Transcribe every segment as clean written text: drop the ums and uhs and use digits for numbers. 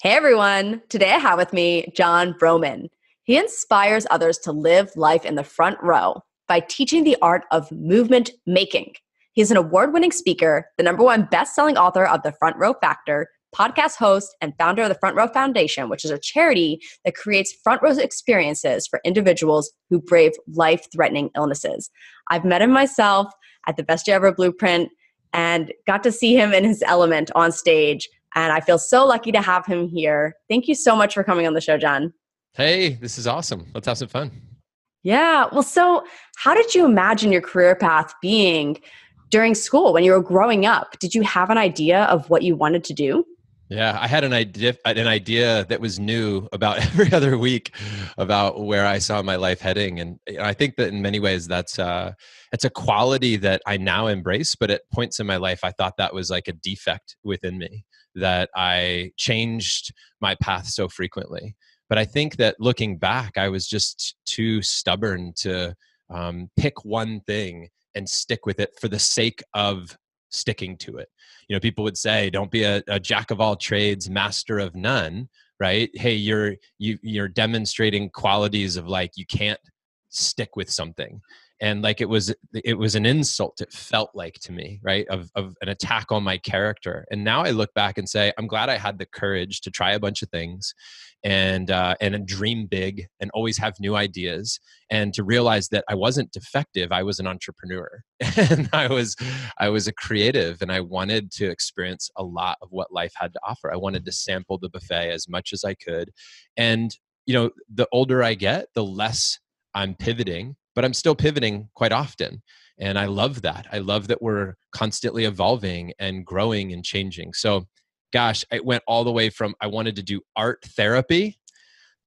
Hey everyone, today I have with me Jon Vroman. He inspires others to live life in the front row by teaching the art of movement making. He's an award winning speaker, the number one best selling author of The Front Row Factor, podcast host, and founder of the Front Row Foundation, which is a charity that creates front row experiences for individuals who brave life threatening illnesses. I've met him myself at the Best Year Ever Blueprint and got to see him in his element on stage. And I feel so lucky to have him here. Thank you so much for coming on the show, Jon. Hey, this is awesome. Let's have some fun. Yeah. Well, so how did you imagine your career path being during school when you were growing up? Did you have an idea of what you wanted to do? Yeah, I had an idea that was new about every other week about where I saw my life heading, and I think that in many ways it's a quality that I now embrace. But at points in my life, I thought that was like a defect within me, that I changed my path so frequently. But I think that looking back, I was just too stubborn to pick one thing and stick with it for the sake of sticking to it. People would say, don't be a jack of all trades, master of none, right? Hey, you're demonstrating qualities of like, you can't stick with something. And like, it was an insult. It felt like to me, right? Of an attack on my character. And now I look back and say, I'm glad I had the courage to try a bunch of things and dream big and always have new ideas, and to realize that I wasn't defective. I was an entrepreneur and I was a creative, and I wanted to experience a lot of what life had to offer. I wanted to sample the buffet as much as I could. And, the older I get, the less I'm pivoting, but I'm still pivoting quite often. And I love that. I love that we're constantly evolving and growing and changing. So gosh, it went all the way from I wanted to do art therapy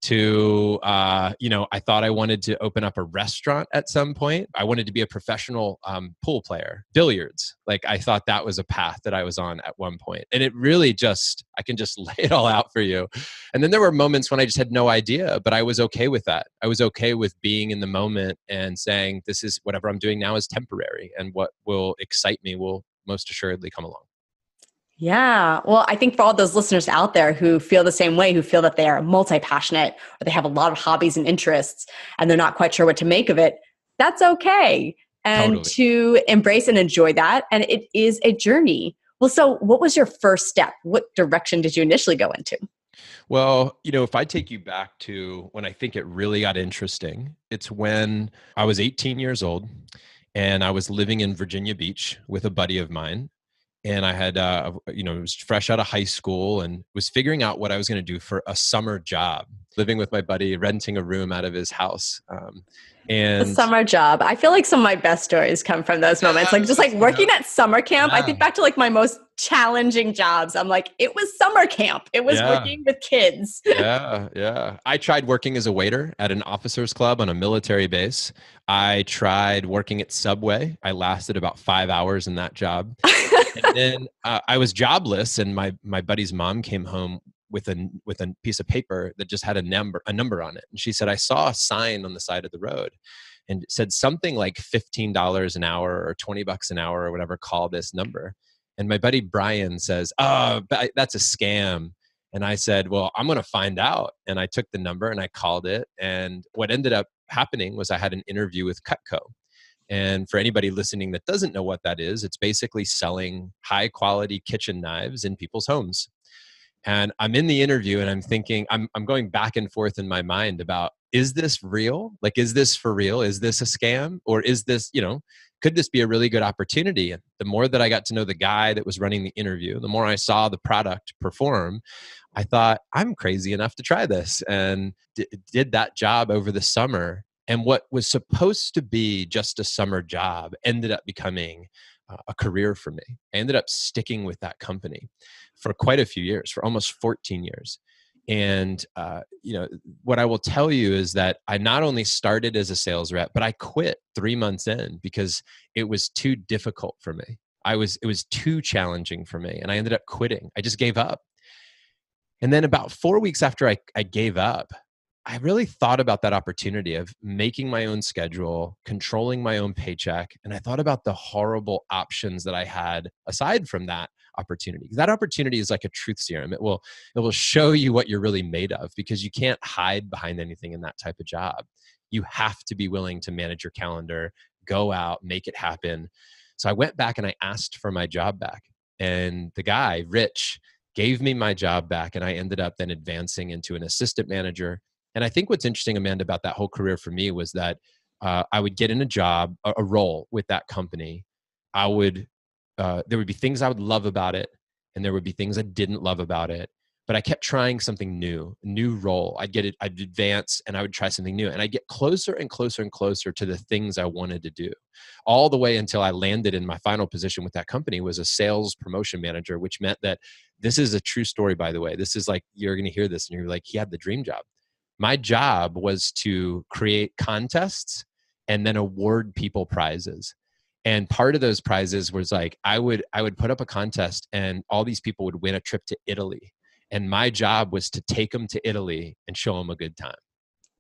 to, I thought I wanted to open up a restaurant at some point. I wanted to be a professional pool player, billiards. Like, I thought that was a path that I was on at one point. And it really I can just lay it all out for you. And then there were moments when I just had no idea, but I was okay with that. I was okay with being in the moment and saying, this is whatever I'm doing now is temporary, and what will excite me will most assuredly come along. Yeah. Well, I think for all those listeners out there who feel the same way, who feel that they are multi-passionate or they have a lot of hobbies and interests and they're not quite sure what to make of it, that's okay. And Totally. to embrace and enjoy that. And it is a journey. Well, so what was your first step? What direction did you initially go into? Well, if I take you back to when I think it really got interesting, it's when I was 18 years old and I was living in Virginia Beach with a buddy of mine. And I had, was fresh out of high school and was figuring out what I was going to do for a summer job, living with my buddy, renting a room out of his house. The And summer job. I feel like some of my best stories come from those moments. Like just like working at summer camp. I yeah, think back to like my most challenging jobs. I'm like, it was summer camp. It was yeah, working with kids. yeah. I tried working as a waiter at an officers club on a military base. I tried working at Subway. I lasted about 5 hours in that job. And then I was jobless, and my buddy's mom came home with a piece of paper that just had a number on it. And she said, I saw a sign on the side of the road, and it said something like $15 an hour or $20 an hour or whatever, call this number. And my buddy Brian says, oh, that's a scam. And I said, well, I'm going to find out. And I took the number and I called it. And what ended up happening was I had an interview with Cutco. And for anybody listening that doesn't know what that is, it's basically selling high quality kitchen knives in people's homes. And I'm in the interview and I'm thinking, I'm going back and forth in my mind about, is this real? Like, is this for real? Is this a scam? Or is this, could this be a really good opportunity? And the more that I got to know the guy that was running the interview, the more I saw the product perform, I thought, I'm crazy enough to try this, and did that job over the summer. And what was supposed to be just a summer job ended up becoming a career for me. I ended up sticking with that company for quite a few years, for almost 14 years. And, what I will tell you is that I not only started as a sales rep, but I quit 3 months in because it was too difficult for me. It was too challenging for me. And I ended up quitting. I just gave up. And then about 4 weeks after I gave up, I really thought about that opportunity of making my own schedule, controlling my own paycheck. And I thought about the horrible options that I had aside from that opportunity. That opportunity is like a truth serum. It will show you what you're really made of, because you can't hide behind anything in that type of job. You have to be willing to manage your calendar, go out, make it happen. So I went back and I asked for my job back. And the guy, Rich, gave me my job back. And I ended up then advancing into an assistant manager. And I think what's interesting, Amanda, about that whole career for me was that I would get in a job, a role with that company. There would be things I would love about it, and there would be things I didn't love about it. But I kept trying something new, a new role. I'd advance, and I would try something new, and I'd get closer and closer and closer to the things I wanted to do, all the way until I landed in my final position with that company was a sales promotion manager, which meant that this is a true story, by the way. This is like, you're going to hear this, and you're like, he had the dream job. My job was to create contests and then award people prizes. And part of those prizes was like, I would put up a contest and all these people would win a trip to Italy. And my job was to take them to Italy and show them a good time.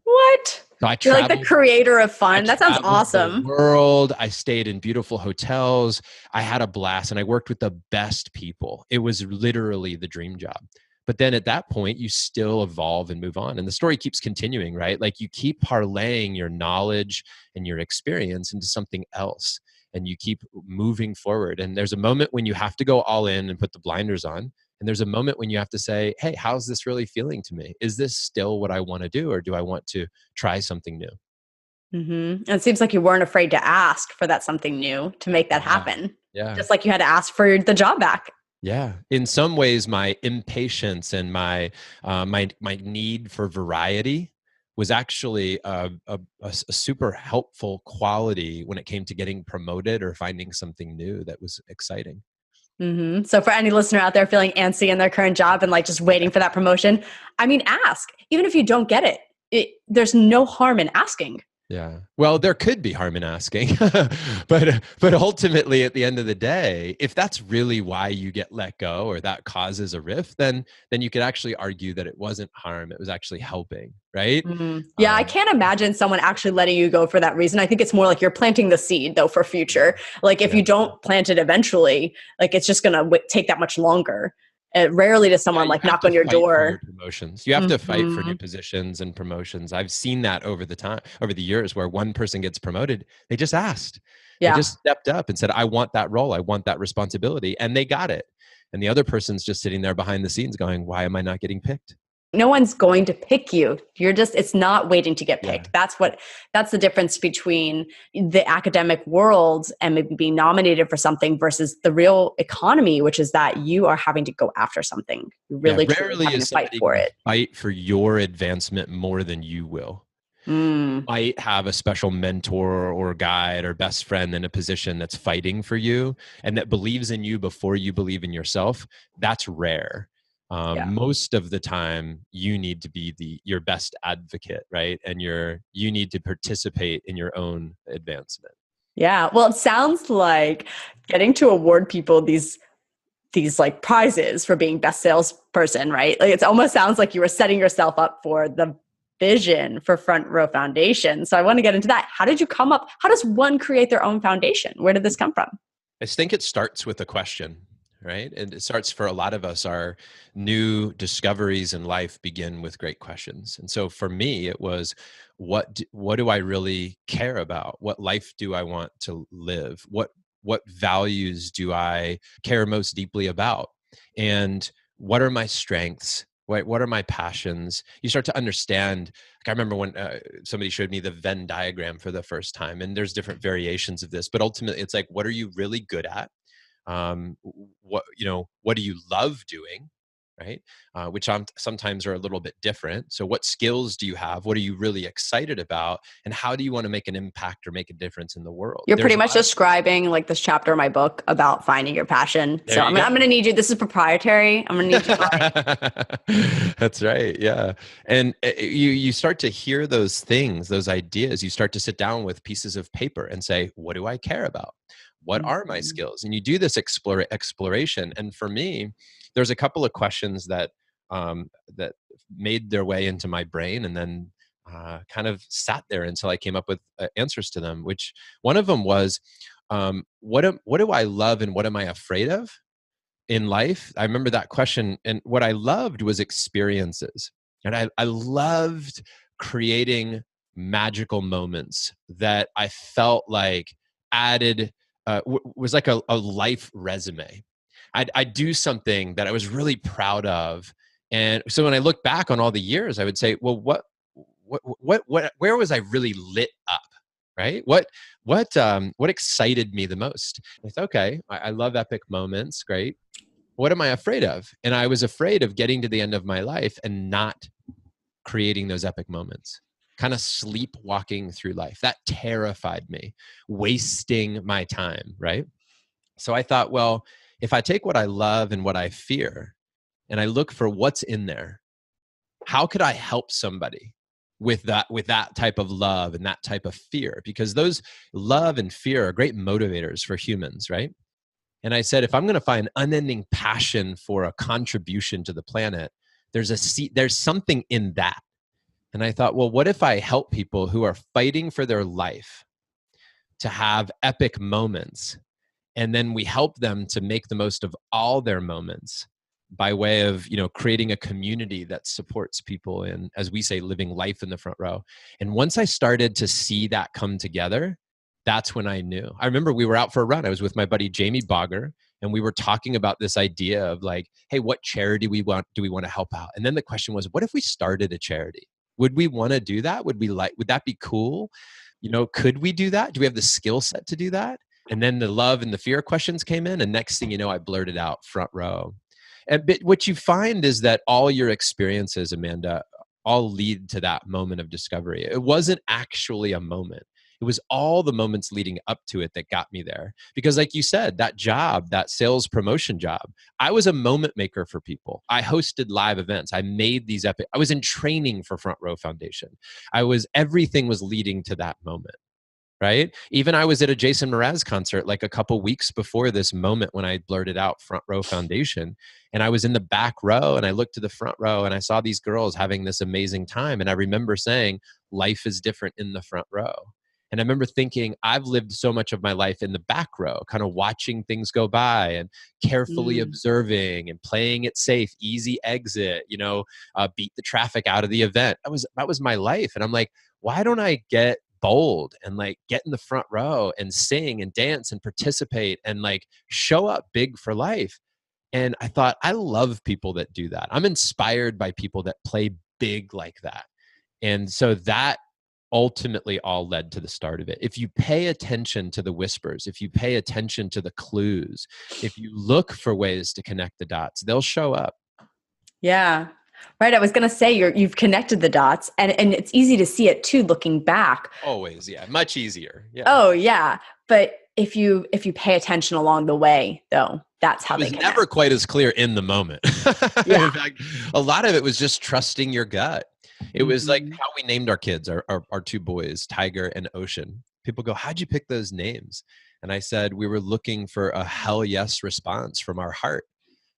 What? So You're like the creator of fun. That sounds awesome. The world. I stayed in beautiful hotels. I had a blast, and I worked with the best people. It was literally the dream job. But then at that point, you still evolve and move on. And the story keeps continuing, right? Like you keep parlaying your knowledge and your experience into something else, and you keep moving forward. And there's a moment when you have to go all in and put the blinders on. And there's a moment when you have to say, hey, how's this really feeling to me? Is this still what I want to do? Or do I want to try something new? Mm-hmm. And it seems like you weren't afraid to ask for that something new to make that happen. Yeah. Just like you had to ask for the job back. Yeah. In some ways, my impatience and my need for variety was actually a super helpful quality when it came to getting promoted or finding something new that was exciting. Mm-hmm. So for any listener out there feeling antsy in their current job and like just waiting for that promotion, I mean, ask. Even if you don't get there's no harm in asking. Yeah. Well, there could be harm in asking, but ultimately at the end of the day, if that's really why you get let go or that causes a rift, then you could actually argue that it wasn't harm. It was actually helping. Right. Mm-hmm. Yeah. I can't imagine someone actually letting you go for that reason. I think it's more like you're planting the seed though for future. Like if you don't plant it eventually, like it's just going to take that much longer. Rarely does someone like knock on your door. Promotions. You have to fight for new positions and promotions. I've seen that over the years, where one person gets promoted, they just asked. Yeah. They just stepped up and said, I want that role. I want that responsibility. And they got it. And the other person's just sitting there behind the scenes going, why am I not getting picked? No one's going to pick you. It's not waiting to get picked. Yeah. That's the difference between the academic world and maybe being nominated for something versus the real economy, which is that you are having to go after something. You really truly having to fight for it. Fight for your advancement more than you will. Might have a special mentor or guide or best friend in a position that's fighting for you and that believes in you before you believe in yourself. That's rare. Most of the time you need to be your best advocate, right? And you need to participate in your own advancement. Yeah. Well, it sounds like getting to award people these like prizes for being best salesperson, right? Like it almost sounds like you were setting yourself up for the vision for Front Row Foundation. So I want to get into that. How does one create their own foundation? Where did this come from? I think it starts with a question. Right. And it starts for a lot of us, our new discoveries in life begin with great questions. And so for me, it was, what do I really care about? What life do I want to live? What values do I care most deeply about? And what are my strengths? What are my passions? You start to understand. Like I remember when somebody showed me the Venn diagram for the first time, and there's different variations of this, but ultimately it's like, what are you really good at? What do you love doing, right? Which sometimes are a little bit different. So what skills do you have? What are you really excited about? And how do you want to make an impact or make a difference in the world? You're pretty much describing like this chapter of my book about finding your passion. So I'm going to need you. This is proprietary. I'm going to need you. That's right. Yeah. And you start to hear those things, those ideas. You start to sit down with pieces of paper and say, what do I care about? What are my skills? And you do this exploration. And for me, there's a couple of questions that that made their way into my brain, and then kind of sat there until I came up with answers to them. Which one of them was, what do I love and what am I afraid of in life? I remember that question, and what I loved was experiences, and I loved creating magical moments that I felt like added was like a life resume. I'd do something that I was really proud of, and so when I look back on all the years, I would say, well, where was I really lit up? Right? What excited me the most? It's okay. I love epic moments. Great. What am I afraid of? And I was afraid of getting to the end of my life and not creating those epic moments, kind of sleepwalking through life. That terrified me, wasting my time. Right? So I thought, well, if I take what I love and what I fear and I look for what's in there, how could I help somebody with that type of love and that type of fear? Because those love and fear are great motivators for humans, right? And I said, if I'm going to find unending passion for a contribution to the planet, there's something in that. And I thought, well, what if I help people who are fighting for their life to have epic moments, and then we help them to make the most of all their moments by way of, creating a community that supports people in, as we say, living life in the front row. And once I started to see that come together, that's when I knew. I remember we were out for a run. I was with my buddy Jamie Bogger, and we were talking about this idea of like, hey, what charity do we want to help out? And then the question was, what if we started a charity? Would we want to do that? Would that be cool? Could we do that? Do we have the skill set to do that? And then the love and the fear questions came in, and next thing you know, I blurted out front row. But what you find is that all your experiences, Amanda, all lead to that moment of discovery. It wasn't actually a moment. It was all the moments leading up to it that got me there. Because like you said, that job, that sales promotion job, I was a moment maker for people. I hosted live events. I made these epic, I was in training for Front Row Foundation. Everything was leading to that moment. Right? Even I was at a Jason Mraz concert like a couple weeks before this moment when I blurted out Front Row Foundation, and I was in the back row and I looked to the front row and I saw these girls having this amazing time. And I remember saying, life is different in the front row. And I remember thinking, I've lived so much of my life in the back row, kind of watching things go by and carefully observing and playing it safe, easy exit, beat the traffic out of the event. That was my life. And I'm like, why don't I get bold and like get in the front row and sing and dance and participate and like show up big for life? And I thought, I love people that do that. I'm inspired by people that play big like that. And so that ultimately all led to the start of it. If you pay attention to the whispers, if you pay attention to the clues, if you look for ways to connect the dots, they'll show up. Yeah. Right. I was going to say you've connected the dots, and it's easy to see it too, looking back. Always. Yeah. Much easier. Yeah. Oh yeah. But if you pay attention along the way, though, that's how they connect. It was never quite as clear in the moment. Yeah. In fact, a lot of it was just trusting your gut. It was like how we named our kids, our two boys, Tiger and Ocean. People go, how'd you pick those names? And I said, we were looking for a hell yes response from our heart.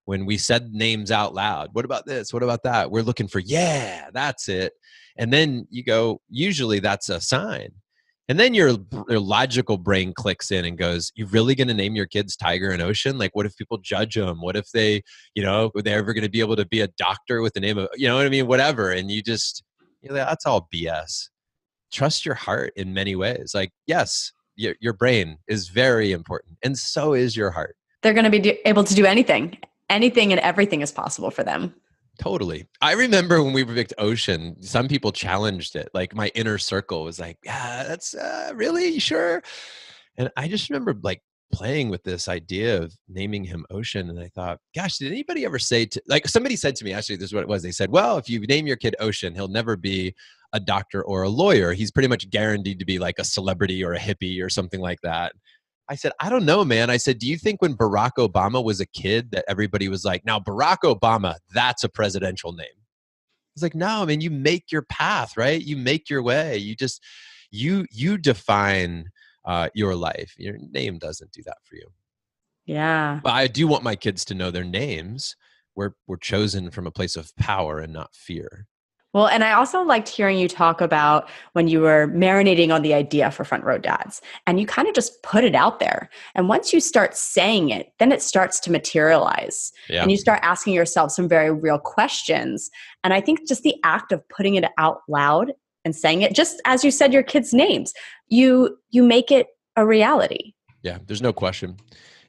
When we said names out loud, what about this? What about that? We're looking for, yeah, that's it. And then you go, usually that's a sign. And then your logical brain clicks in and goes, you really going to name your kids Tiger and Ocean? Like, what if people judge them? What if they, are they ever going to be able to be a doctor with the name of, you know what I mean? Whatever. And that's all BS. Trust your heart in many ways. Like, yes, your brain is very important. And so is your heart. They're going to be able to do anything. Anything and everything is possible for them. Totally. I remember when we picked Ocean, some people challenged it. Like my inner circle was like, yeah, that's really sure. And I just remember like playing with this idea of naming him Ocean. And I thought, gosh, did anybody ever say like somebody said to me, actually, this is what it was. They said, well, if you name your kid Ocean, he'll never be a doctor or a lawyer. He's pretty much guaranteed to be like a celebrity or a hippie or something like that. I said, I don't know, man. I said, do you think when Barack Obama was a kid that everybody was like, now Barack Obama, that's a presidential name? It's like, no, I mean, you make your path, right? You make your way. You just, you define your life. Your name doesn't do that for you. Yeah. But I do want my kids to know their names, we're chosen from a place of power and not fear. Well, and I also liked hearing you talk about when you were marinating on the idea for Front Row Dads, and you kind of just put it out there. And once you start saying it, then it starts to materialize. Yeah. And you start asking yourself some very real questions. And I think just the act of putting it out loud and saying it, just as you said your kids' names, you make it a reality. Yeah, there's no question.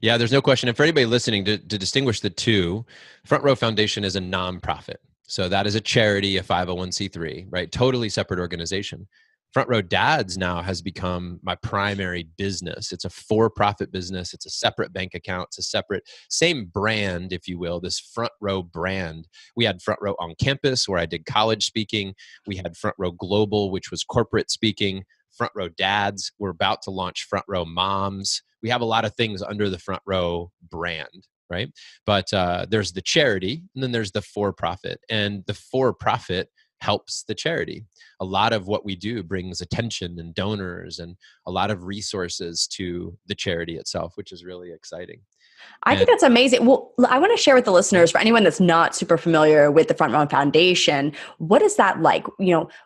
Yeah, there's no question. And for anybody listening, to distinguish the two, Front Row Foundation is a nonprofit. So that is a charity, a 501c3, right? Totally separate organization. Front Row Dads now has become my primary business. It's a for-profit business. It's a separate bank account. It's a separate, same brand, if you will, this Front Row brand. We had Front Row on campus where I did college speaking. We had Front Row Global, which was corporate speaking. Front Row Dads. We're about to launch Front Row Moms. We have a lot of things under the Front Row brand, right? But there's the charity, and then there's the for-profit. And the for-profit helps the charity. A lot of what we do brings attention and donors and a lot of resources to the charity itself, which is really exciting. I think that's amazing. Well, I want to share with the listeners, for anyone that's not super familiar with the Front Row Foundation, what is that like?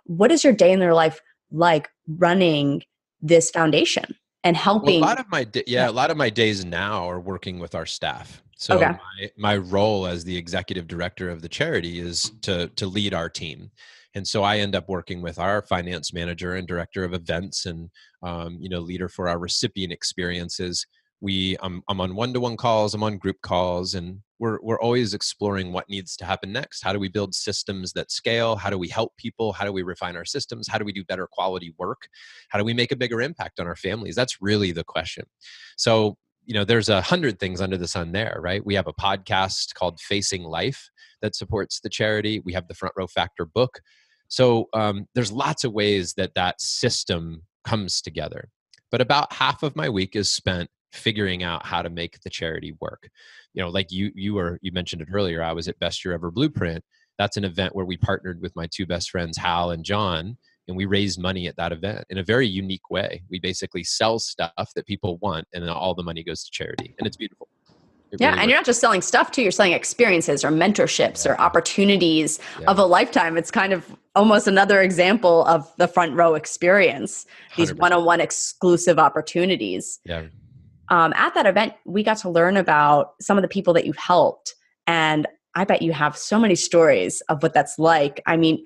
What is your day in their life like running this foundation and helping? Well, a lot of my days now are working with our staff. So my role as the executive director of the charity is to lead our team. And so I end up working with our finance manager and director of events and, leader for our recipient experiences. I'm on one-to-one calls, I'm on group calls, and we're always exploring what needs to happen next. How do we build systems that scale? How do we help people? How do we refine our systems? How do we do better quality work? How do we make a bigger impact on our families? That's really the question. So, there's 100 things under the sun there, right? We have a podcast called Facing Life that supports the charity. We have the Front Row Factor book. So there's lots of ways that system comes together. But about half of my week is spent figuring out how to make the charity work. Like you mentioned it earlier, I was at Best Year Ever Blueprint. That's an event where we partnered with my two best friends, Hal and Jon, and we raised money at that event in a very unique way. We basically sell stuff that people want, and then all the money goes to charity, and it's beautiful. And you're not just selling stuff too, you're selling experiences or mentorships or opportunities of a lifetime. It's kind of almost another example of the Front Row experience, these 100%. One-on-one exclusive opportunities. Yeah. At that event, we got to learn about some of the people that you've helped. And I bet you have so many stories of what that's like. I mean,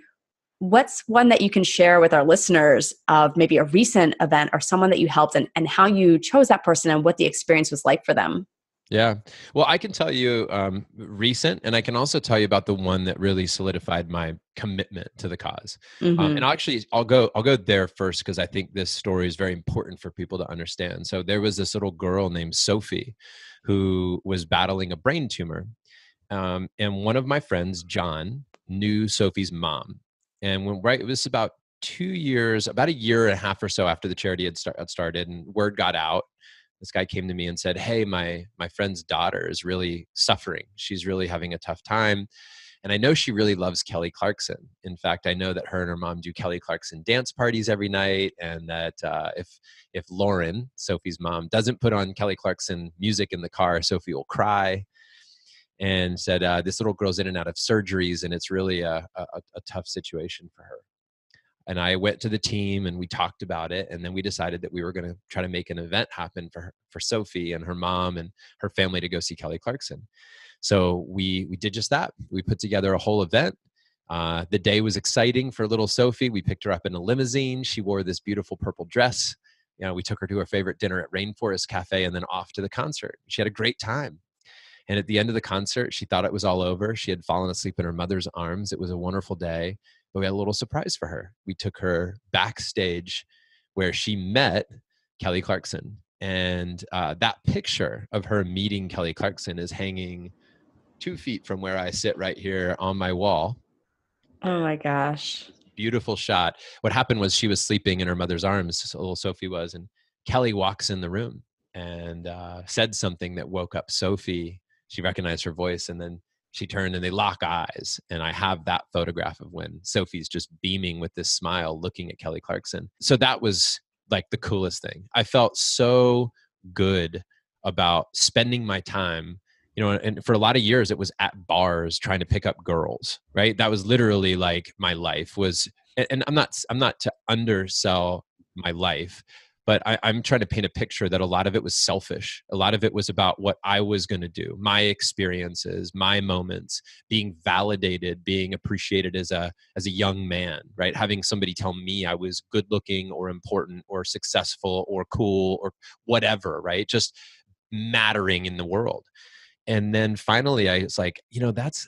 what's one that you can share with our listeners of maybe a recent event or someone that you helped and how you chose that person and what the experience was like for them? Yeah. Well, I can tell you recent, and I can also tell you about the one that really solidified my commitment to the cause. And I'll go there first because I think this story is very important for people to understand. So there was this little girl named Sophie who was battling a brain tumor. And one of my friends, Jon, knew Sophie's mom. And it was about a year and a half or so after the charity had started, and word got out. This guy came to me and said, "Hey, my friend's daughter is really suffering. She's really having a tough time. And I know she really loves Kelly Clarkson. In fact, I know that her and her mom do Kelly Clarkson dance parties every night. And that if Lauren, Sophie's mom, doesn't put on Kelly Clarkson music in the car, Sophie will cry." And said, this little girl's in and out of surgeries, and it's really a tough situation for her. And I went to the team and we talked about it. And then we decided that we were going to try to make an event happen for Sophie and her mom and her family to go see Kelly Clarkson. So we did just that. We put together a whole event. The day was exciting for little Sophie. We picked her up in a limousine. She wore this beautiful purple dress. We took her to her favorite dinner at Rainforest Cafe and then off to the concert. She had a great time. And at the end of the concert, she thought it was all over. She had fallen asleep in her mother's arms. It was a wonderful day. But we had a little surprise for her. We took her backstage where she met Kelly Clarkson. And that picture of her meeting Kelly Clarkson is hanging 2 feet from where I sit right here on my wall. Oh my gosh. Beautiful shot. What happened was she was sleeping in her mother's arms, so little Sophie was, and Kelly walks in the room and said something that woke up Sophie. She recognized her voice, and then she turned and they lock eyes. And I have that photograph of when Sophie's just beaming with this smile looking at Kelly Clarkson. So that was like the coolest thing. I felt so good about spending my time And for a lot of years it was at bars trying to pick up girls, right? That was literally like my life was, and I'm not to undersell my life, but I'm trying to paint a picture that a lot of it was selfish. A lot of it was about what I was going to do, my experiences, my moments, being validated, being appreciated as a young man, right? Having somebody tell me I was good looking or important or successful or cool or whatever, right? Just mattering in the world. And then finally I was like, that's,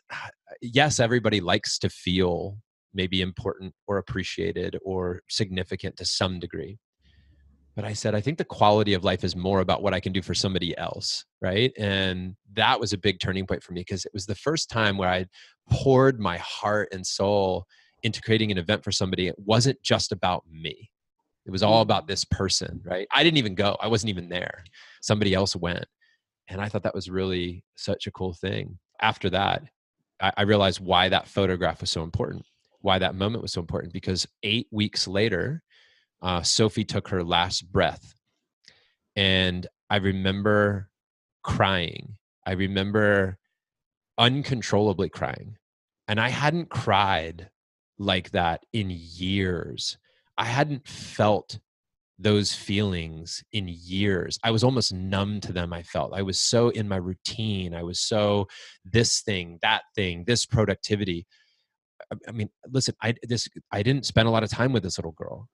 yes, everybody likes to feel maybe important or appreciated or significant to some degree. But I said, I think the quality of life is more about what I can do for somebody else, right? And that was a big turning point for me, because it was the first time where I poured my heart and soul into creating an event for somebody. It wasn't just about me. It was all about this person, right? I didn't even go. I wasn't even there. Somebody else went. And I thought that was really such a cool thing. After that, I realized why that photograph was so important, why that moment was so important, because 8 weeks later, Sophie took her last breath. And I remember crying. I remember uncontrollably crying. And I hadn't cried like that in years. I hadn't felt those feelings in years. I was almost numb to them. I felt I was so in my routine. I was so this thing, that thing, this productivity. I mean, listen, I didn't spend a lot of time with this little girl.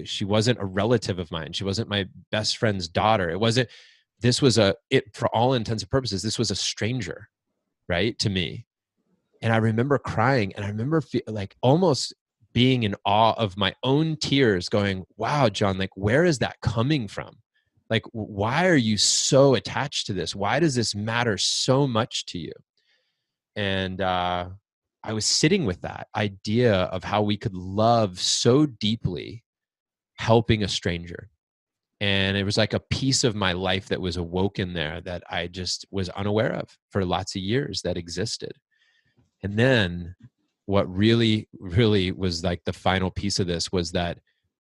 She wasn't a relative of mine. She wasn't my best friend's daughter. For all intents and purposes, this was a stranger, right? To me. And I remember crying, and I remember like almost being in awe of my own tears, going, wow, Jon, like, where is that coming from? Like, why are you so attached to this? Why does this matter so much to you? And I was sitting with that idea of how we could love so deeply, helping a stranger. And it was like a piece of my life that was awoken there that I just was unaware of for lots of years that existed. And then what really, really was like the final piece of this was that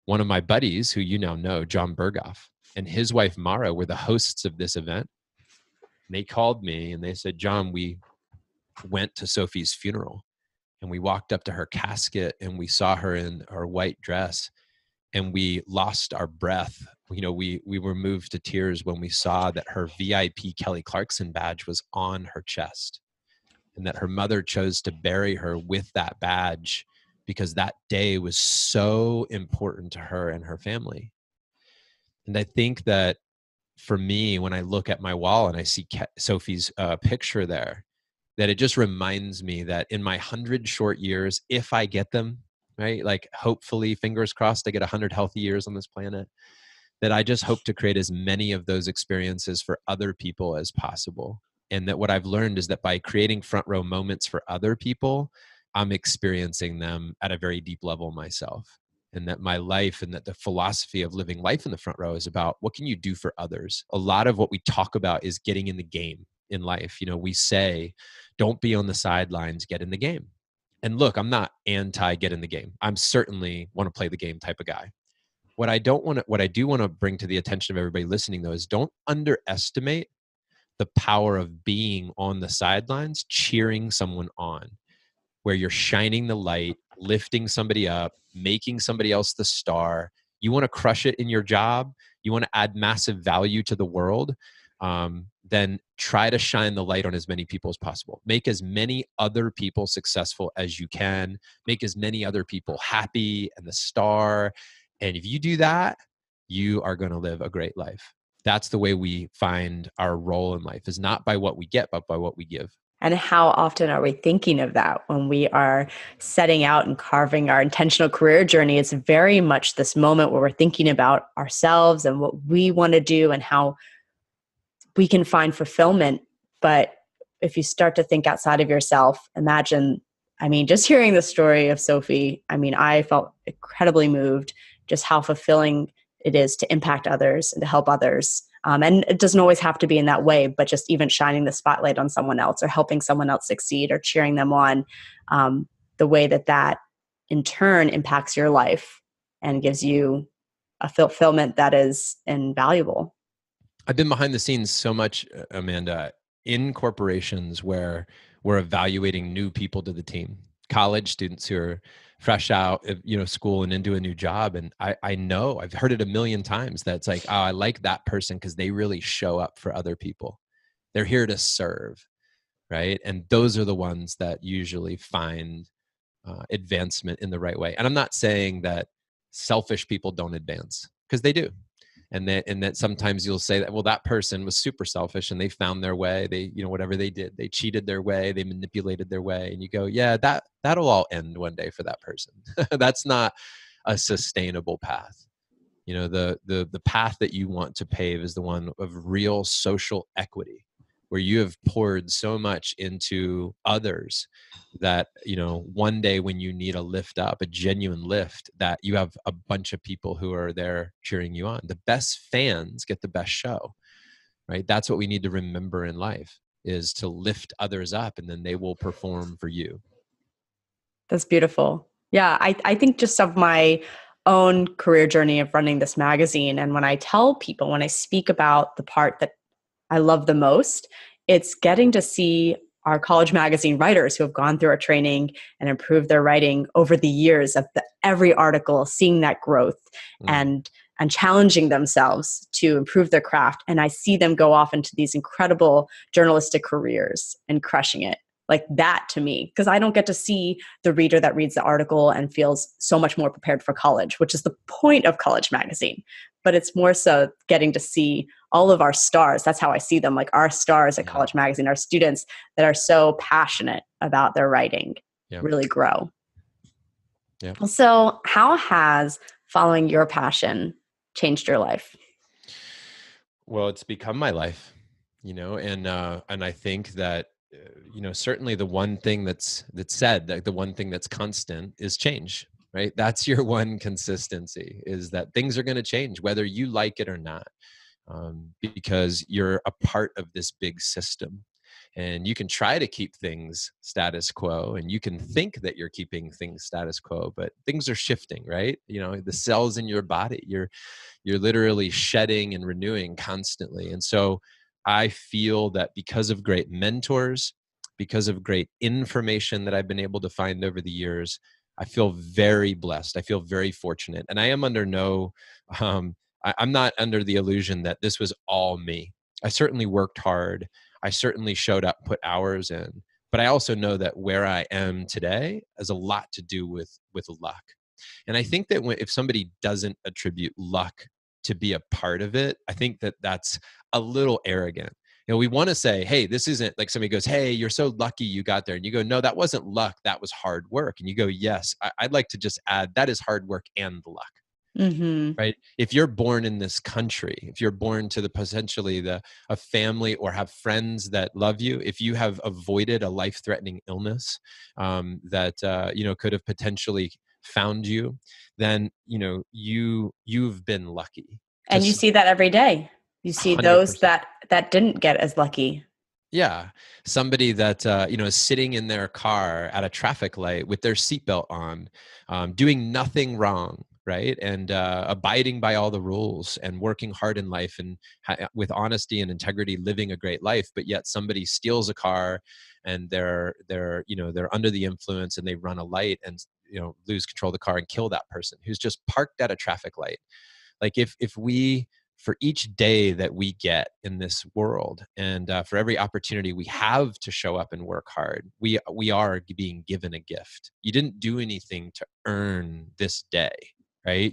one of my buddies, who you now know, John Berghoff, and his wife, Mara, were the hosts of this event. And they called me and they said, Jon, we went to Sophie's funeral and we walked up to her casket and we saw her in her white dress and we lost our breath. We were moved to tears when we saw that her VIP Kelly Clarkson badge was on her chest, and that her mother chose to bury her with that badge because that day was so important to her and her family. And I think that for me, when I look at my wall and I see Sophie's picture there, that it just reminds me that in my 100 short years, if I get them, right? Like hopefully, fingers crossed, I get 100 healthy years on this planet, that I just hope to create as many of those experiences for other people as possible. And that what I've learned is that by creating front row moments for other people, I'm experiencing them at a very deep level myself. And that my life and that the philosophy of living life in the front row is about what can you do for others? A lot of what we talk about is getting in the game in life. We say, don't be on the sidelines, get in the game. And look, I'm not anti get in the game. I'm certainly want to play the game type of guy. What I do want to bring to the attention of everybody listening though, is don't underestimate the power of being on the sidelines, cheering someone on, where you're shining the light, lifting somebody up, making somebody else the star. You want to crush it in your job, you want to add massive value to the world, then try to shine the light on as many people as possible. Make as many other people successful as you can. Make as many other people happy and the star. And if you do that, you are going to live a great life. That's the way we find our role in life, is not by what we get, but by what we give. And how often are we thinking of that when we are setting out and carving our intentional career journey? It's very much this moment where we're thinking about ourselves and what we want to do and how we can find fulfillment. But if you start to think outside of yourself, imagine, just hearing the story of Sophie, I felt incredibly moved just how fulfilling it is to impact others and to help others. And it doesn't always have to be in that way, but just even shining the spotlight on someone else or helping someone else succeed or cheering them on, the way that in turn impacts your life and gives you a fulfillment that is invaluable. I've been behind the scenes so much, Amanda. in corporations where we're evaluating new people to the team, college students who are fresh out of school and into a new job. And I know I've heard it a million times that it's like, oh, I like that person because they really show up for other people. They're here to serve, right? And those are the ones that usually find advancement in the right way. And I'm not saying that selfish people don't advance, because they do. And that sometimes you'll say that, well, that person was super selfish and they found their way. They, whatever they did, they cheated their way, they manipulated their way. And you go, yeah, that'll all end one day for that person. That's not a sustainable path. The path that you want to pave is the one of real social equity, where you have poured so much into others that, one day when you need a lift up, a genuine lift, that you have a bunch of people who are there cheering you on. The best fans get the best show, right? That's what we need to remember in life, is to lift others up, and then they will perform for you. That's beautiful. Yeah, I think just of my own career journey of running this magazine, and when I tell people, when I speak about the part that I love the most, it's getting to see our college magazine writers who have gone through our training and improved their writing over the years of every article, seeing that growth and challenging themselves to improve their craft. And I see them go off into these incredible journalistic careers and crushing it. Like that to me, because I don't get to see the reader that reads the article and feels so much more prepared for college, which is the point of college magazine. But it's more so getting to see all of our stars. That's how I see them, like our stars at college magazine, our students that are so passionate about their writing really grow. Yeah. So how has following your passion changed your life? Well, it's become my life, and I think that, certainly the one thing that's said, like the one thing that's constant is change, right? That's your one consistency, is that things are going to change whether you like it or not, because you're a part of this big system. And you can try to keep things status quo, and you can think that you're keeping things status quo, but things are shifting, right? The cells in your body, you're literally shedding and renewing constantly. And so I feel that because of great mentors, because of great information that I've been able to find over the years, I feel very blessed. I feel very fortunate. And I am under I'm not under the illusion that this was all me. I certainly worked hard. I certainly showed up, put hours in, but I also know that where I am today has a lot to do with luck. And I think that if somebody doesn't attribute luck to be a part of it, I think that that's a little arrogant. We want to say, hey, this isn't like somebody goes, hey, you're so lucky you got there. And you go, no, that wasn't luck. That was hard work. And you go, yes, I'd like to just add that is hard work and the luck. Mm-hmm. Right? If you're born in this country, if you're born to potentially a family or have friends that love you, if you have avoided a life-threatening illness that could have potentially found you, then you've been lucky. And you see that every day. You see 100%. Those that didn't get as lucky. Yeah. Somebody that, is sitting in their car at a traffic light with their seatbelt on, doing nothing wrong, right? And abiding by all the rules and working hard in life and with honesty and integrity, living a great life. But yet somebody steals a car and they're under the influence and they run a light and, lose control of the car and kill that person who's just parked at a traffic light. Like if we, for each day that we get in this world and for every opportunity we have to show up and work hard, we are being given a gift. You didn't do anything to earn this day, right?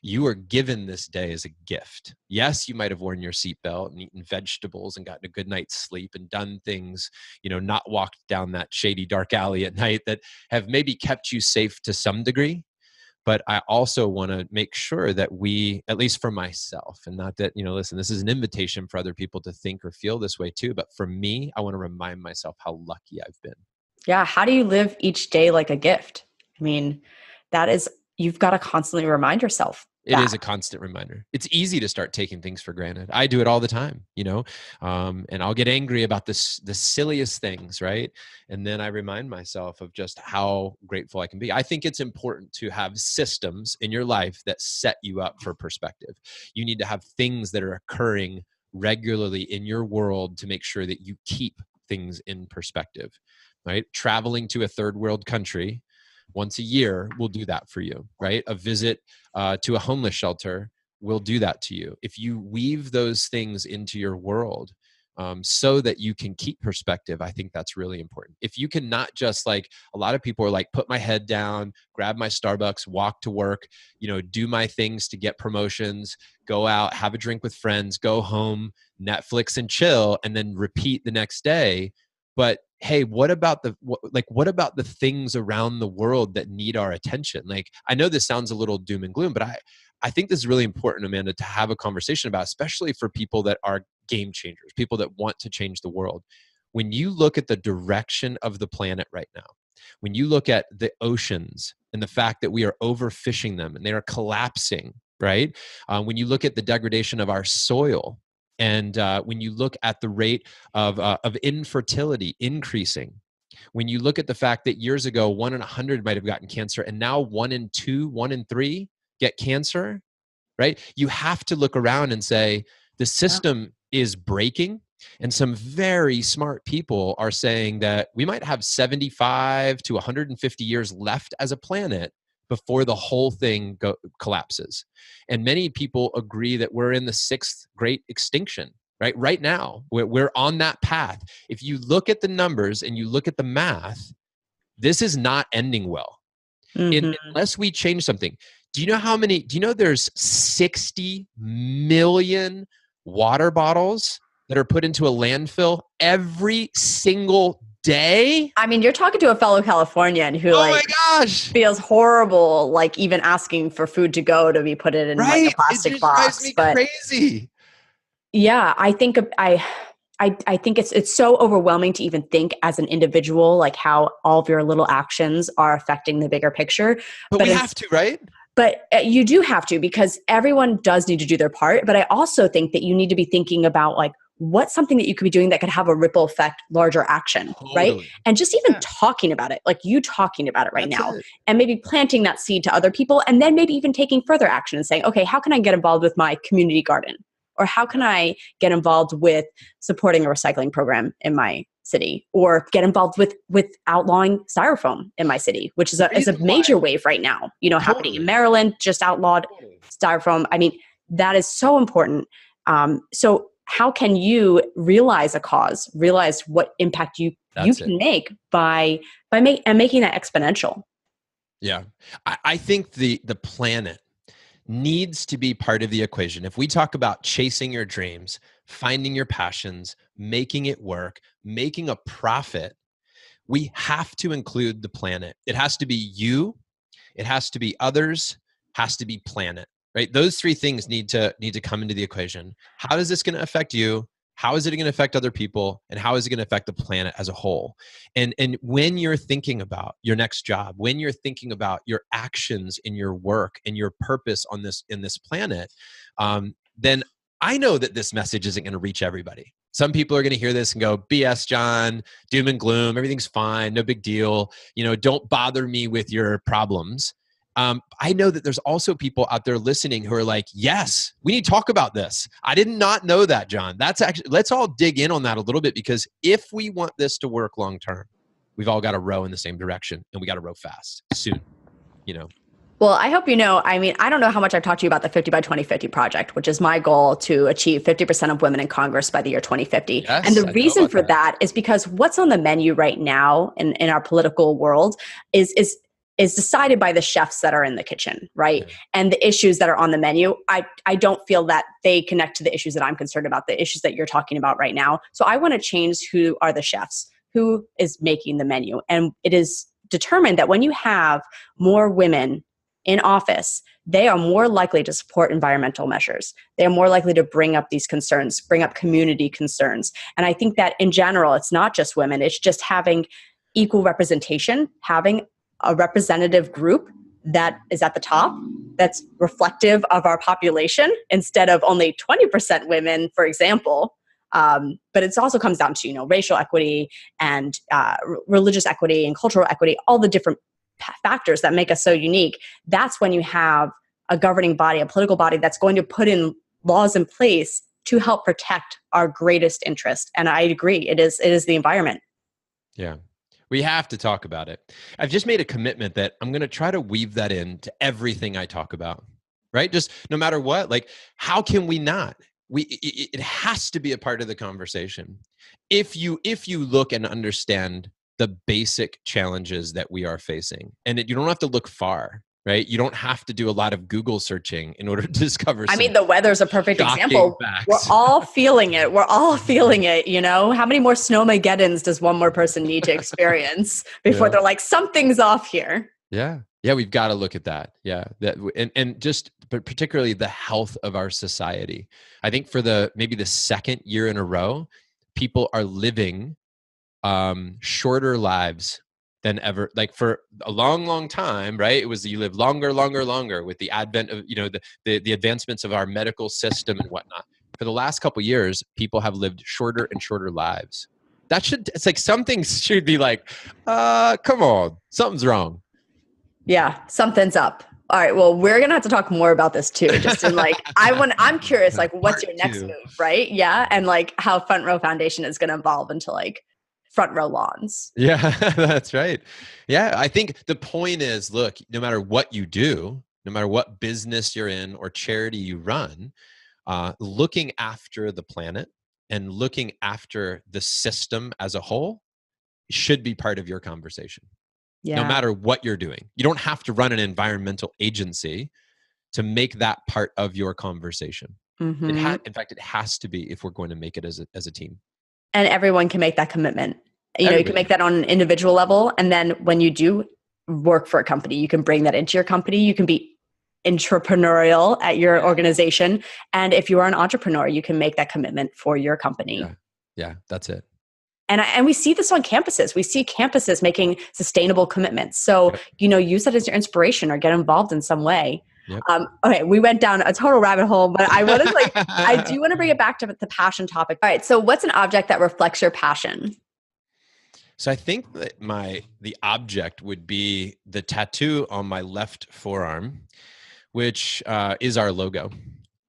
You were given this day as a gift. Yes, you might have worn your seatbelt and eaten vegetables and gotten a good night's sleep and done things, not walked down that shady dark alley at night that have maybe kept you safe to some degree. But I also want to make sure that we, at least for myself, and not that, listen, this is an invitation for other people to think or feel this way too. But for me, I want to remind myself how lucky I've been. Yeah. How do you live each day like a gift? I mean, you've got to constantly remind yourself. It is a constant reminder. It's easy to start taking things for granted. I do it all the time, and I'll get angry about the silliest things, right? And then I remind myself of just how grateful I can be. I think it's important to have systems in your life that set you up for perspective. You need to have things that are occurring regularly in your world to make sure that you keep things in perspective, right? Traveling to a third world country once a year will do that for you, right? A visit to a homeless shelter will do that to you. If you weave those things into your world, so that you can keep perspective, I think that's really important. If you can not just, like, a lot of people are like, put my head down, grab my Starbucks, walk to work, do my things to get promotions, go out, have a drink with friends, go home, Netflix and chill, and then repeat the next day. But hey, what about the things around the world that need our attention? Like, I know this sounds a little doom and gloom, but I think this is really important, Amanda, to have a conversation about, especially for people that are game changers, people that want to change the world. When you look at the direction of the planet right now, when you look at the oceans and the fact that we are overfishing them and they are collapsing, right? When you look at the degradation of our soil, and when you look at the rate of infertility increasing, when you look at the fact that years ago 1 in 100 might have gotten cancer, and now 1 in 2, 1 in 3 get cancer, right? You have to look around and say, the system is breaking, and some very smart people are saying that we might have 75 to 150 years left as a planet before the whole thing collapses. And many people agree that we're in the 6th great extinction, right? Right now, we're on that path. If you look at the numbers and you look at the math, this is not ending well. Unless we change something. Do you know there's 60 million water bottles that are put into a landfill every single day? I mean, you're talking to a fellow Californian who my gosh, feels horrible, like even asking for food to go to be put in like a plastic box. Drives me crazy. Yeah, I think it's so overwhelming to even think as an individual, like how all of your little actions are affecting the bigger picture. But we have to, right? But you do have to, because everyone does need to do their part. But I also think that you need to be thinking about, like, what's something that you could be doing that could have a ripple effect, larger action, right? And just even talking about it, like you talking about it right now, and maybe planting that seed to other people, and then maybe even taking further action and saying, okay, how can I get involved with my community garden? Or how can I get involved with supporting a recycling program in my city, or get involved with outlawing styrofoam in my city, which is a major wave right now, happening in Maryland, just outlawed styrofoam. I mean, that is so important. So how can you realize a cause, realize what impact you can make by making that exponential? Yeah. I think the planet needs to be part of the equation. If we talk about chasing your dreams, finding your passions, making it work, making a profit, we have to include the planet. It has to be you, it has to be others, has to be planet, right? Those 3 things need to come into the equation. How is this going to affect you? How is it going to affect other people? And how is it going to affect the planet as a whole? And when you're thinking about your next job, when you're thinking about your actions in your work and your purpose in this planet, then I know that this message isn't going to reach everybody. Some people are going to hear this and go, BS, Jon, doom and gloom, everything's fine, no big deal. Don't bother me with your problems. I know that there's also people out there listening who are like, yes, we need to talk about this. I did not know that, Jon. Let's all dig in on that a little bit, because if we want this to work long term, we've all got to row in the same direction, and we got to row fast soon, Well, I hope I don't know how much I've talked to you about the 50 by 2050 project, which is my goal to achieve 50% of women in Congress by the year 2050. Yes, and the reason for that is because what's on the menu right now in our political world is decided by the chefs that are in the kitchen, right? Yeah. And the issues that are on the menu, I don't feel that they connect to the issues that I'm concerned about, the issues that you're talking about right now. So I want to change who are the chefs, who is making the menu. And it is determined that when you have more women in office, they are more likely to support environmental measures. They are more likely to bring up these concerns, bring up community concerns. And I think that in general, it's not just women, it's just having equal representation, having a representative group that is at the top, that's reflective of our population, instead of only 20% women, for example. But it also comes down to, racial equity and religious equity and cultural equity, all the different factors that make us so unique. That's when you have a governing body, a political body that's going to put in laws in place to help protect our greatest interest. And I agree, it is the environment. Yeah. We have to talk about it. I've just made a commitment that I'm going to try to weave that into everything I talk about, right? Just no matter what, like, how can we not? It has to be a part of the conversation. If you look and understand the basic challenges that we are facing, and you don't have to look far, right? You don't have to do a lot of Google searching in order to discover. I mean, the weather's a perfect example. Facts. We're all feeling it. We're all feeling it, you know? How many more snowmageddons does one more person need to experience before they're like, something's off here? Yeah. Yeah, we've got to look at that. Yeah. And just, but particularly the health of our society. I think for maybe the second year in a row, people are living shorter lives than ever. Like for a long, long time, right? It was you live longer with the advent of, the advancements of our medical system and whatnot. For the last couple of years, people have lived shorter and shorter lives. It's like something should be like, come on, something's wrong. Yeah, something's up. All right. Well, we're going to have to talk more about this too. Just in like, I'm curious, like, what's your next move, right? Yeah. And like how Front Row Foundation is going to evolve into like front row lawns. Yeah, that's right. Yeah. I think the point is, look, no matter what you do, no matter what business you're in or charity you run, looking after the planet and looking after the system as a whole should be part of your conversation. Yeah. No matter what you're doing. You don't have to run an environmental agency to make that part of your conversation. Mm-hmm. In fact, it has to be if we're going to make it as a team. And everyone can make that commitment. You can make that on an individual level. And then when you do work for a company, you can bring that into your company. You can be entrepreneurial at your organization. And if you are an entrepreneur, you can make that commitment for your company. Yeah, that's it. And we see this on campuses. We see campuses making sustainable commitments. So, use that as your inspiration or get involved in some way. Yep. Okay, we went down a total rabbit hole, but I do want to bring it back to the passion topic. All right, so what's an object that reflects your passion? So I think that the object would be the tattoo on my left forearm, which is our logo.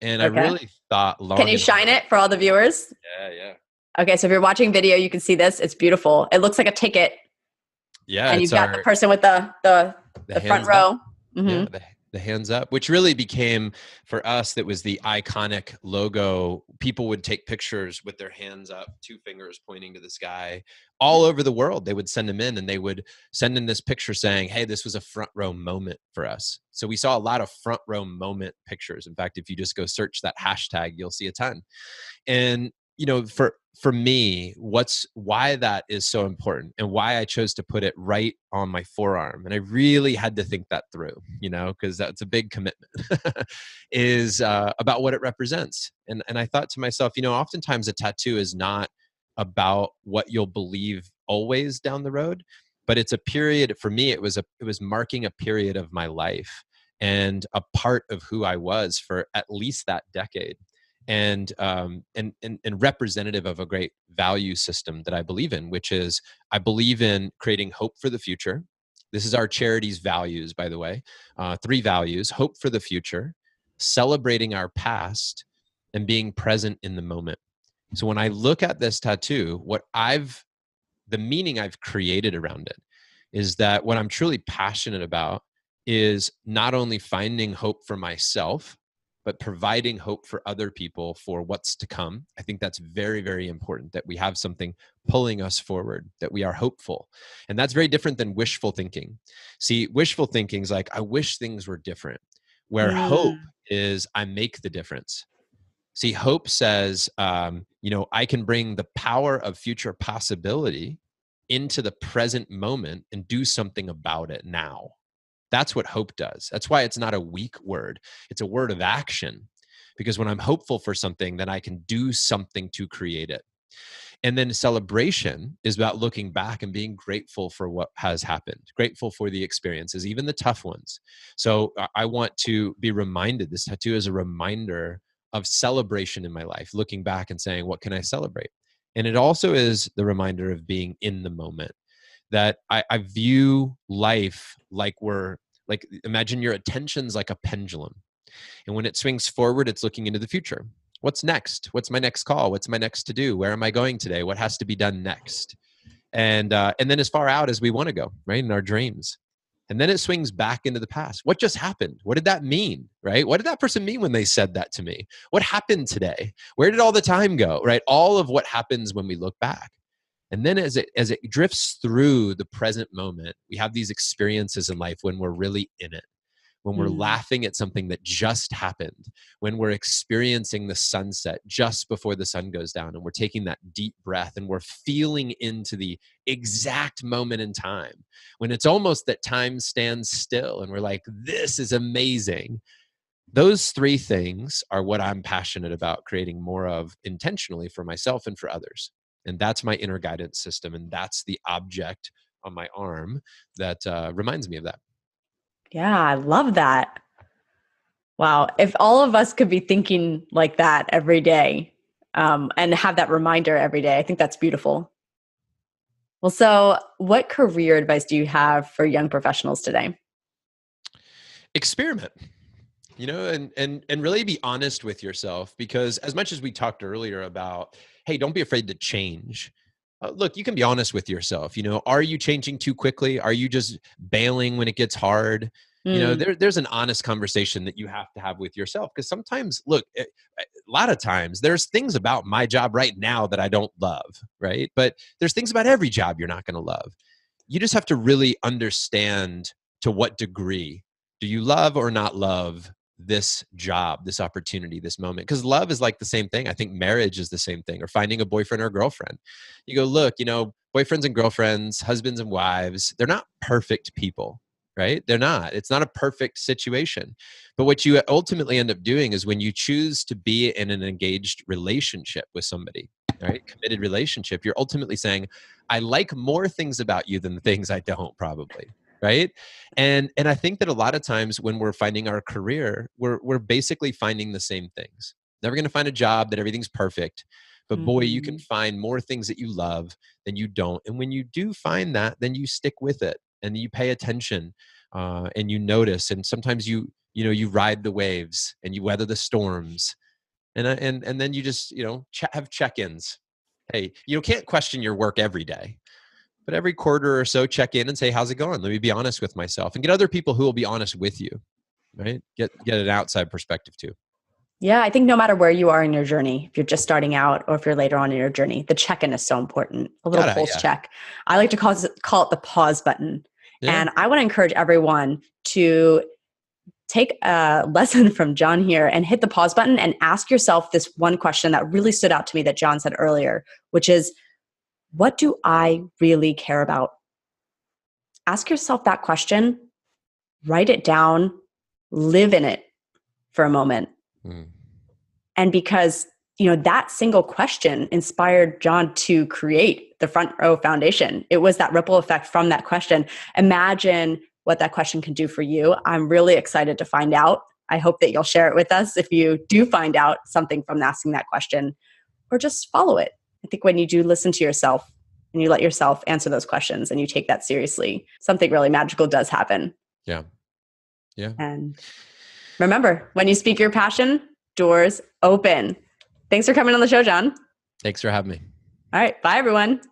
And I really thought long. Can you shine it for all the viewers? Yeah. Okay, so if you're watching video, you can see this. It's beautiful. It looks like a ticket. Yeah. And you've got the person with the front row. Mm-hmm. Yeah, the hands up, which really became, for us, that was the iconic logo. People would take pictures with their hands up, two fingers pointing to the sky. All over the world, they would send them in, and they would send in this picture saying, hey, this was a front row moment for us. So we saw a lot of front row moment pictures. In fact, if you just go search that hashtag, you'll see a ton. And for me, why that is so important and why I chose to put it right on my forearm, and I really had to think that through, because that's a big commitment, is about what it represents. And I thought to myself, oftentimes a tattoo is not about what you'll believe always down the road, but it's a period. For me, it was marking a period of my life and a part of who I was for at least that decade. And representative of a great value system that I believe in, which is I believe in creating hope for the future. This is our charity's values, by the way. 3 values: hope for the future, celebrating our past, and being present in the moment. So when I look at this tattoo, the meaning I've created around it is that what I'm truly passionate about is not only finding hope for myself, but providing hope for other people for what's to come. I think that's very, very important, that we have something pulling us forward, that we are hopeful. And that's very different than wishful thinking. See, wishful thinking is like, I wish things were different, where hope is I make the difference. See, hope says, I can bring the power of future possibility into the present moment and do something about it now. That's what hope does. That's why it's not a weak word. It's a word of action, because when I'm hopeful for something, then I can do something to create it. And then celebration is about looking back and being grateful for what has happened, grateful for the experiences, even the tough ones. So I want to be reminded, this tattoo is a reminder of celebration in my life, looking back and saying, what can I celebrate? And it also is the reminder of being in the moment, that I view life like imagine your attention's like a pendulum. And when it swings forward, it's looking into the future. What's next? What's my next call? What's my next to do? Where am I going today? What has to be done next? And then as far out as we want to go, right? In our dreams. And then it swings back into the past. What just happened? What did that mean, right? What did that person mean when they said that to me? What happened today? Where did all the time go, right? All of what happens when we look back. And then as it drifts through the present moment, we have these experiences in life when we're really in it, when we're laughing at something that just happened, when we're experiencing the sunset just before the sun goes down, and we're taking that deep breath and we're feeling into the exact moment in time, when it's almost that time stands still and we're like, this is amazing. Those three things are what I'm passionate about creating more of intentionally for myself and for others. And that's my inner guidance system. And that's the object on my arm that reminds me of that. Yeah, I love that. Wow. If all of us could be thinking like that every day, and have that reminder every day, I think that's beautiful. Well, so what career advice do you have for young professionals today? Experiment, and really be honest with yourself, because as much as we talked earlier about, hey, don't be afraid to change. Look, you can be honest with yourself. Are you changing too quickly? Are you just bailing when it gets hard? Mm, There's an honest conversation that you have to have with yourself, because sometimes, look, a lot of times there's things about my job right now that I don't love, right? But there's things about every job you're not going to love. You just have to really understand, to what degree do you love or not love this job, this opportunity, this moment? Because love is like the same thing. I think marriage is the same thing, or finding a boyfriend or a girlfriend. You go, look, boyfriends and girlfriends, husbands and wives, they're not perfect people, right? They're not. It's not a perfect situation. But what you ultimately end up doing is, when you choose to be in an engaged relationship with somebody, right? Committed relationship, you're ultimately saying, I like more things about you than the things I don't, probably. Right. And I think that a lot of times when we're finding our career, we're basically finding the same things. Never going to find a job that everything's perfect, but boy, you can mhm. find more things that you love than you don't. And when you do find that, then you stick with it and you pay attention, and you notice. And sometimes you ride the waves and you weather the storms, and then you just have check-ins. Hey, you can't question your work every day, but every quarter or so, check in and say, how's it going? Let me be honest with myself, and get other people who will be honest with you, right? Get an outside perspective too. Yeah, I think no matter where you are in your journey, if you're just starting out or if you're later on in your journey, the check-in is so important. A little pulse Yeah. check. I like to call it the pause button. Yeah. And I want to encourage everyone to take a lesson from Jon here and hit the pause button and ask yourself this one question that really stood out to me that Jon said earlier, which is, what do I really care about? Ask yourself that question, write it down, live in it for a moment. Mm. And because, that single question inspired Jon to create the Front Row Foundation. It was that ripple effect from that question. Imagine what that question can do for you. I'm really excited to find out. I hope that you'll share it with us if you do find out something from asking that question, or just follow it. I think when you do listen to yourself and you let yourself answer those questions and you take that seriously, something really magical does happen. Yeah. And remember, when you speak your passion, doors open. Thanks for coming on the show, Jon. Thanks for having me. All right. Bye, everyone.